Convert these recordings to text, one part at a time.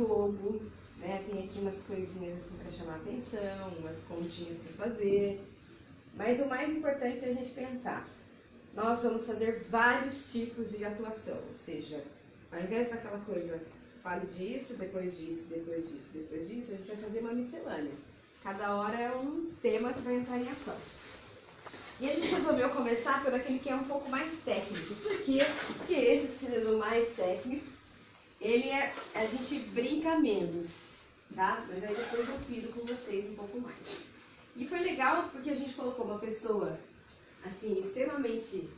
jogo, né? Tem aqui umas coisinhas assim para chamar a atenção, umas continhas para fazer. Mas o mais importante é a gente pensar. Nós vamos fazer vários tipos de atuação, ou seja, ao invés daquela coisa, fale disso, depois disso, depois disso, depois disso, a gente vai fazer uma miscelânea. Cada hora é um tema que vai entrar em ação. E a gente resolveu começar por aquele que é um pouco mais técnico. Por quê? Porque esse, sendo mais técnico, a gente brinca menos, tá? Mas aí depois eu piro com vocês um pouco mais. E foi legal porque a gente colocou uma pessoa, assim, extremamente,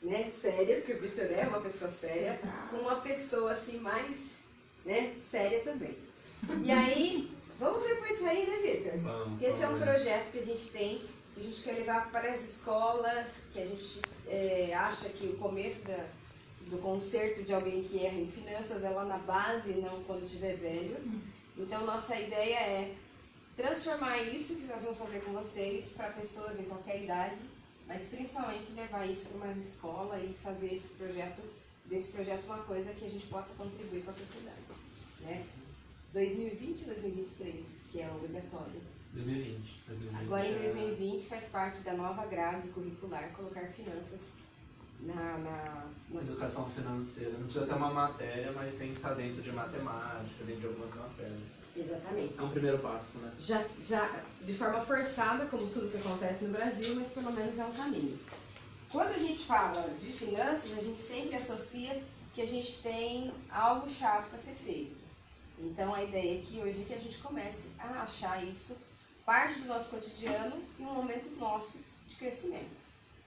né, séria, porque o Vitor é uma pessoa séria, com uma pessoa, assim, mais, né, séria também. E aí, vamos ver com isso aí, né, Vitor? Porque esse é um projeto que a gente tem, que a gente quer levar para as escolas, que a gente acha que o começo do conserto de alguém que erra em finanças é lá na base, não quando estiver velho. Então, nossa ideia é transformar isso que nós vamos fazer com vocês para pessoas em qualquer idade, mas principalmente levar isso para uma escola e fazer desse projeto uma coisa que a gente possa contribuir com a sociedade, né? 2020 ou 2023, que é obrigatório? 2020. Agora em 2020 faz parte da nova grade curricular colocar finanças na educação financeira. Não precisa ter uma matéria, mas tem que estar dentro de matemática, dentro de algumas matérias. Exatamente. É um primeiro passo, né? Já de forma forçada, como tudo que acontece no Brasil, mas pelo menos é um caminho. Quando a gente fala de finanças, a gente sempre associa que a gente tem algo chato para ser feito. Então a ideia aqui hoje é que a gente comece a achar isso parte do nosso cotidiano e um momento nosso de crescimento,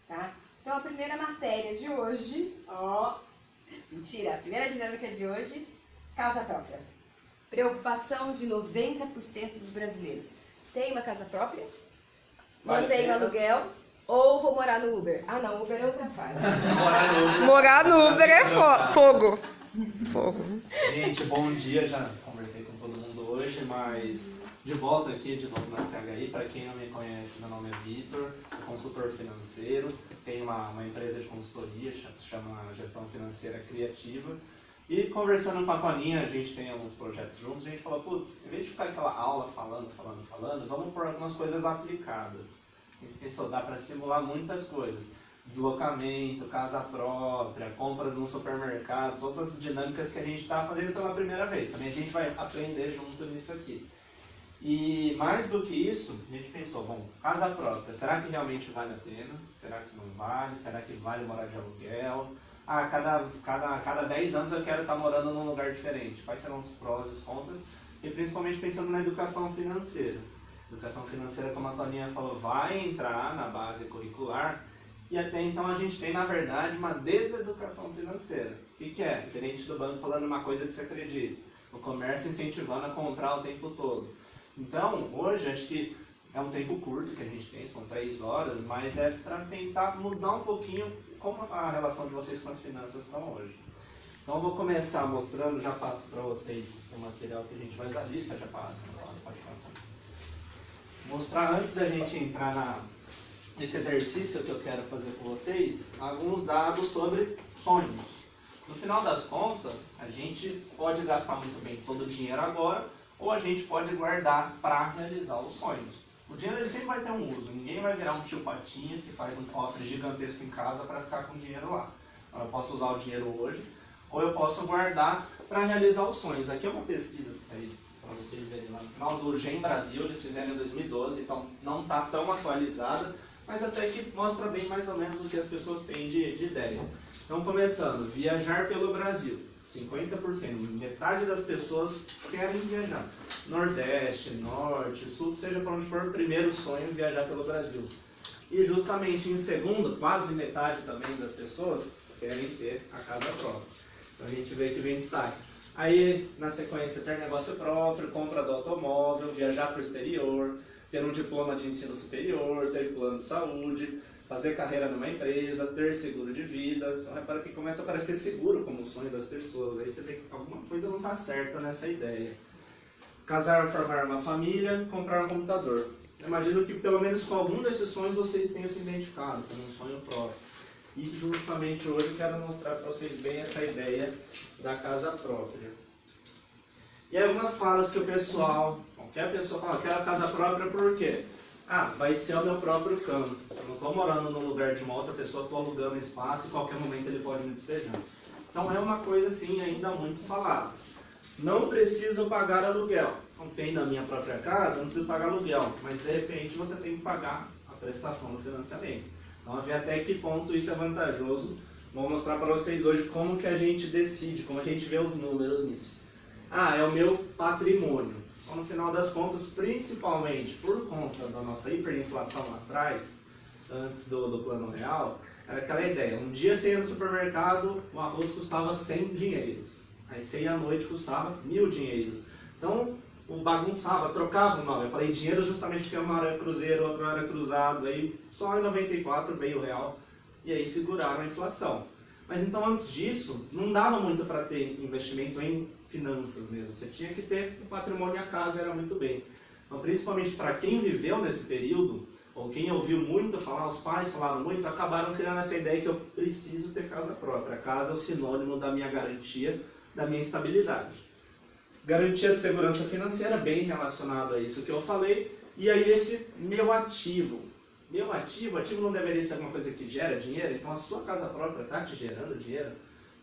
tá? Então a primeira matéria de hoje, mentira, a primeira dinâmica de hoje, casa própria. Preocupação de 90% dos brasileiros. Tem uma casa própria? Mantém o aluguel? Ou vou morar no Uber? Ah não, Uber é outra fase. Morar no Uber é fogo. Fogo. Gente, bom dia. Já conversei com todo mundo hoje, mas de volta aqui de novo na CHI. Para quem não me conhece, meu nome é Vitor, sou consultor financeiro, tenho uma empresa de consultoria, se chama Gestão Financeira Criativa. E conversando com a Toninha, a gente tem alguns projetos juntos, a gente falou, putz, em vez de ficar aquela aula falando, vamos pôr algumas coisas aplicadas. A gente pensou, dá para simular muitas coisas. Deslocamento, casa própria, compras no supermercado, todas as dinâmicas que a gente está fazendo pela primeira vez. Também a gente vai aprender junto nisso aqui. E mais do que isso, a gente pensou, bom, casa própria, será que realmente vale a pena? Será que não vale? Será que vale morar de aluguel? Cada 10 anos eu quero estar morando num lugar diferente. Quais serão os prós e os contras? E principalmente pensando na educação financeira. Educação financeira, como a Toninha falou, vai entrar na base curricular. E até então a gente tem, na verdade, uma deseducação financeira. O que é? O gerente do banco falando uma coisa que você acredita. O comércio incentivando a comprar o tempo todo. Então, hoje, acho que é um tempo curto que a gente tem, são 3 horas, mas é para tentar mudar um pouquinho como a relação de vocês com as finanças estão hoje. Então, eu vou começar mostrando, já passo para vocês o material que a gente faz, a lista já passa, pode passar. Mostrar, antes da gente entrar nesse exercício que eu quero fazer com vocês, alguns dados sobre sonhos. No final das contas, a gente pode gastar muito bem todo o dinheiro agora, ou a gente pode guardar para realizar os sonhos. O dinheiro ele sempre vai ter um uso, ninguém vai virar um tio Patinhas que faz um cofre gigantesco em casa para ficar com o dinheiro lá. Então, eu posso usar o dinheiro hoje, ou eu posso guardar para realizar os sonhos. Aqui é uma pesquisa para vocês verem lá no final do GEM Brasil, eles fizeram em 2012, então não está tão atualizada, mas até que mostra bem mais ou menos o que as pessoas têm de ideia. Então, começando, viajar pelo Brasil. 50%, metade das pessoas querem viajar. Nordeste, Norte, Sul, seja para onde for, o primeiro sonho é viajar pelo Brasil. E justamente em segundo, quase metade também das pessoas querem ter a casa própria. Então a gente vê que vem destaque. Aí, na sequência, ter negócio próprio, compra do automóvel, viajar para o exterior, ter um diploma de ensino superior, ter plano de saúde, fazer carreira numa empresa, ter seguro de vida. Então, repara que começa a parecer seguro como o sonho das pessoas. Aí você vê que alguma coisa não está certa nessa ideia. Casar ou formar uma família, comprar um computador. Eu imagino que pelo menos com algum desses sonhos vocês tenham se identificado como um sonho próprio. E justamente hoje eu quero mostrar para vocês bem essa ideia da casa própria. E aí algumas falas que o pessoal, qualquer pessoa fala, quero a casa própria por quê? Ah, vai ser o meu próprio canto. Eu não estou morando no lugar de uma outra pessoa, estou alugando espaço e em qualquer momento ele pode me despejar. Então é uma coisa assim ainda muito falada. Não preciso pagar aluguel. Não tem na minha própria casa, não preciso pagar aluguel. Mas de repente você tem que pagar a prestação do financiamento. Então ver até que ponto isso é vantajoso. Vou mostrar para vocês hoje como que a gente decide, como a gente vê os números nisso. Ah, é o meu patrimônio. Então no final das contas, principalmente por conta da nossa hiperinflação lá atrás, antes do plano real, era aquela ideia. Um dia você ia no supermercado, o arroz custava 100 dinheiros. Aí você ia à noite, custava 1000 dinheiros. Então, bagunçava, trocava o nome. Eu falei dinheiro justamente porque uma hora era cruzeiro, outra hora era cruzado. Aí só em 94 veio o real e aí seguraram a inflação. Mas então antes disso, não dava muito para ter investimento em finanças mesmo. Você tinha que ter o patrimônio e a casa era muito bem. Então, principalmente para quem viveu nesse período, ou quem ouviu muito falar, os pais falaram muito, acabaram criando essa ideia que eu preciso ter casa própria. A casa é o sinônimo da minha garantia, da minha estabilidade. Garantia de segurança financeira, bem relacionado a isso que eu falei. E aí esse meu ativo. Meu ativo não deveria ser alguma coisa que gera dinheiro, então a sua casa própria está te gerando dinheiro?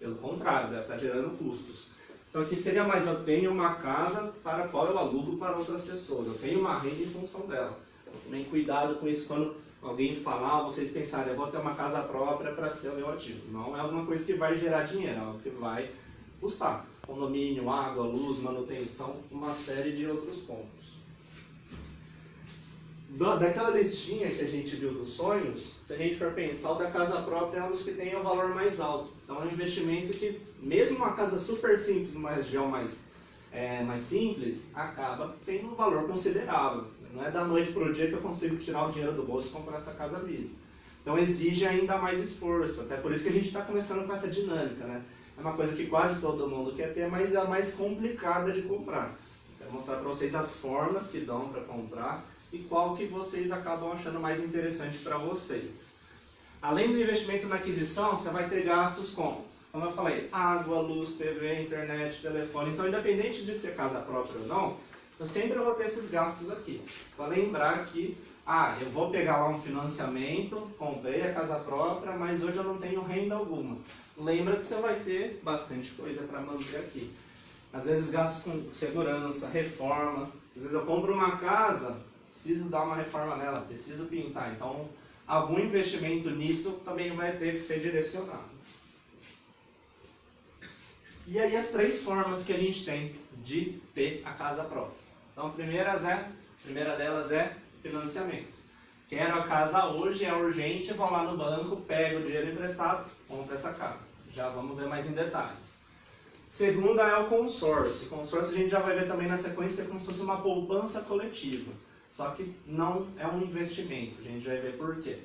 Pelo contrário, deve estar gerando custos. Então aqui seria mais, eu tenho uma casa para a qual eu alugo para outras pessoas. Eu tenho uma renda em função dela. Tomem cuidado com isso quando alguém falar, vocês pensarem, eu vou ter uma casa própria para ser o meu ativo. Não é alguma coisa que vai gerar dinheiro, é algo que vai custar. Condomínio, água, luz, manutenção, uma série de outros pontos. Daquela listinha que a gente viu dos sonhos, se a gente for pensar, o da casa própria é um dos que tem o valor mais alto. Então é um investimento que, mesmo uma casa super simples, uma região mais simples, acaba tendo um valor considerável. Não é da noite para o dia que eu consigo tirar o dinheiro do bolso e comprar essa casa à vista. Então exige ainda mais esforço, até por isso que a gente está começando com essa dinâmica, né? É uma coisa que quase todo mundo quer ter, mas é a mais complicada de comprar. Quero mostrar para vocês as formas que dão para comprar e qual que vocês acabam achando mais interessante para vocês. Além do investimento na aquisição, você vai ter gastos como eu falei, água, luz, TV, internet, telefone. Então, independente de ser casa própria ou não, eu sempre vou ter esses gastos aqui. Para lembrar que, eu vou pegar lá um financiamento, comprei a casa própria, mas hoje eu não tenho renda alguma. Lembra que você vai ter bastante coisa para manter aqui. Às vezes gastos com segurança, reforma. Às vezes eu compro uma casa, preciso dar uma reforma nela, preciso pintar. Então, algum investimento nisso também vai ter que ser direcionado. E aí as 3 formas que a gente tem de ter a casa própria. Então, a primeira delas é financiamento. Quero a casa hoje, é urgente, vou lá no banco, pego o dinheiro emprestado, compro essa casa. Já vamos ver mais em detalhes. Segunda é o consórcio. O consórcio a gente já vai ver também na sequência, que é como se fosse uma poupança coletiva. Só que não é um investimento, a gente vai ver por quê.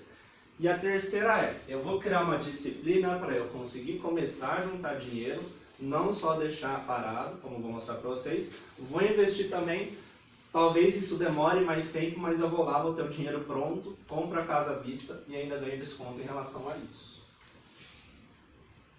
E a terceira eu vou criar uma disciplina para eu conseguir começar a juntar dinheiro, não só deixar parado, como vou mostrar para vocês. Vou investir também, talvez isso demore mais tempo, mas eu vou lá, vou ter o dinheiro pronto, compro a casa à vista e ainda ganho desconto em relação a isso.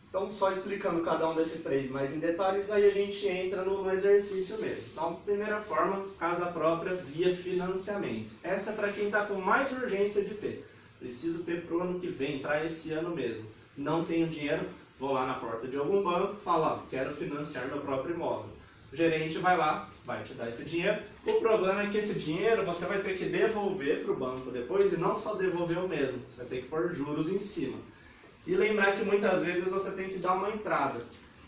Então, só explicando cada um desses 3 mais em detalhes, aí a gente entra no exercício mesmo. Então, primeira forma, casa própria via financiamento. Essa é para quem está com mais urgência de ter. Preciso ter para o ano que vem, para esse ano mesmo. Não tenho dinheiro, vou lá na porta de algum banco, falo, quero financiar meu próprio imóvel. O gerente vai lá, vai te dar esse dinheiro. O problema é que esse dinheiro você vai ter que devolver para o banco depois, e não só devolver o mesmo, você vai ter que pôr juros em cima. E lembrar que muitas vezes você tem que dar uma entrada.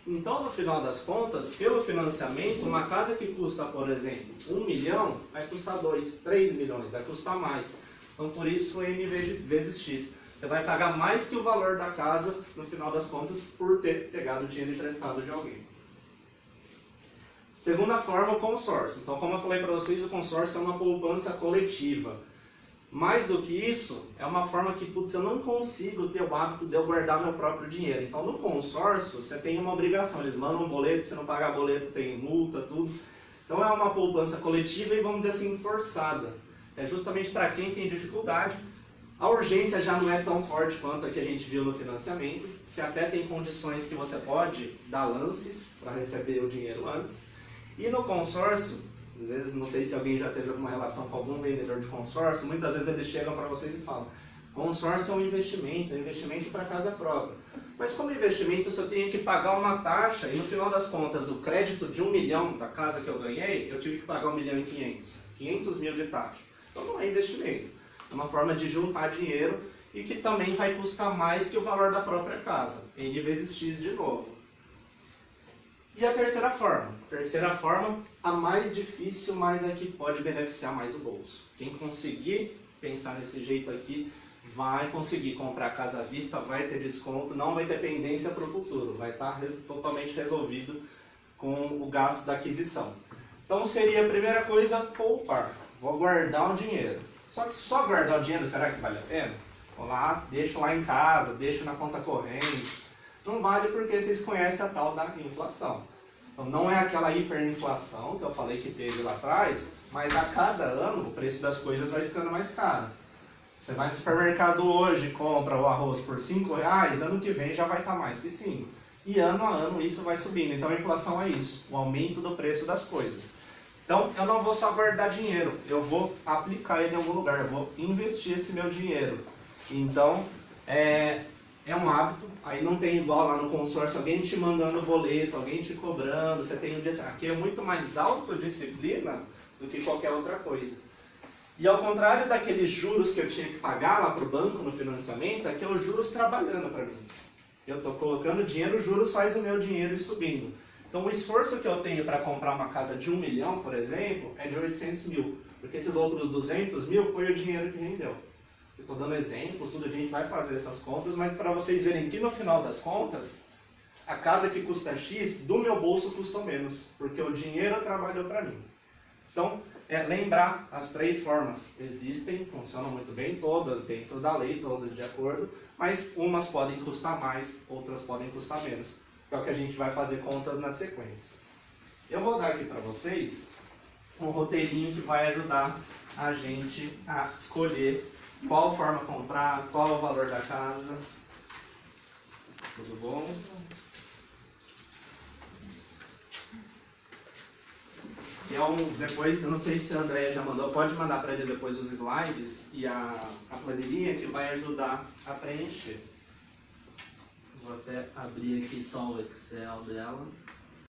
Então, no final das contas, pelo financiamento, uma casa que custa, por exemplo, 1 milhão, vai custar 2, 3 milhões, vai custar mais. Então, por isso, N vezes X. Você vai pagar mais que o valor da casa, no final das contas, por ter pegado o dinheiro emprestado de alguém. Segunda forma, o consórcio. Então, como eu falei para vocês, o consórcio é uma poupança coletiva. Mais do que isso, é uma forma que, eu não consigo ter o hábito de eu guardar meu próprio dinheiro. Então, no consórcio, você tem uma obrigação. Eles mandam um boleto, se não pagar boleto, tem multa, tudo. Então, é uma poupança coletiva e, vamos dizer assim, forçada. É justamente para quem tem dificuldade. A urgência já não é tão forte quanto a que a gente viu no financiamento. Você até tem condições que você pode dar lances para receber o dinheiro antes. E no consórcio, às vezes, não sei se alguém já teve alguma relação com algum vendedor de consórcio, muitas vezes eles chegam para vocês e falam: consórcio é um investimento para casa própria. Mas como investimento, se eu tenho que pagar uma taxa e no final das contas o crédito de 1 milhão da casa que eu ganhei, eu tive que pagar 1.500.000, 500 mil de taxa. Então não é investimento, é uma forma de juntar dinheiro e que também vai custar mais que o valor da própria casa, N vezes X de novo. E a terceira forma, a mais difícil, mas a que pode beneficiar mais o bolso. Quem conseguir pensar desse jeito aqui, vai conseguir comprar a casa à vista, vai ter desconto, não vai ter pendência para o futuro, vai estar totalmente resolvido com o gasto da aquisição. Então seria a primeira coisa, poupar. Vou guardar o dinheiro. Só que só guardar o dinheiro, será que vale a pena? Vou lá, deixo lá em casa, deixo na conta corrente. Não vale porque vocês conhecem a tal da inflação. Então não é aquela hiperinflação que eu falei que teve lá atrás, mas a cada ano o preço das coisas vai ficando mais caro. Você vai no supermercado hoje, compra o arroz por R$5, ano que vem já vai estar mais que 5. E ano a ano isso vai subindo. Então a inflação é isso, o aumento do preço das coisas. Então eu não vou só guardar dinheiro, eu vou aplicar ele em algum lugar, eu vou investir esse meu dinheiro. Então é um hábito, aí não tem igual lá no consórcio, alguém te mandando boleto, alguém te cobrando, você tem um dia assim, aqui é muito mais autodisciplina do que qualquer outra coisa. E ao contrário daqueles juros que eu tinha que pagar lá para o banco no financiamento, aqui é os juros trabalhando para mim. Eu estou colocando dinheiro, os juros faz o meu dinheiro ir subindo. Então o esforço que eu tenho para comprar uma casa de 1 milhão, por exemplo, é de 800 mil. Porque esses outros 200 mil foi o dinheiro que rendeu. Eu estou dando exemplos, tudo a gente vai fazer essas contas, mas para vocês verem que no final das contas, a casa que custa X, do meu bolso custou menos, porque o dinheiro trabalhou para mim. Então, lembrar as 3 formas. Existem, funcionam muito bem, todas dentro da lei, todas de acordo, mas umas podem custar mais, outras podem custar menos. É o que a gente vai fazer contas na sequência. Eu vou dar aqui para vocês um roteirinho que vai ajudar a gente a escolher qual forma comprar, qual é o valor da casa. Tudo bom? Depois, eu não sei se a Andrea já mandou, pode mandar para ele depois os slides e a planilhinha que vai ajudar a preencher. Vou até abrir aqui só o Excel dela.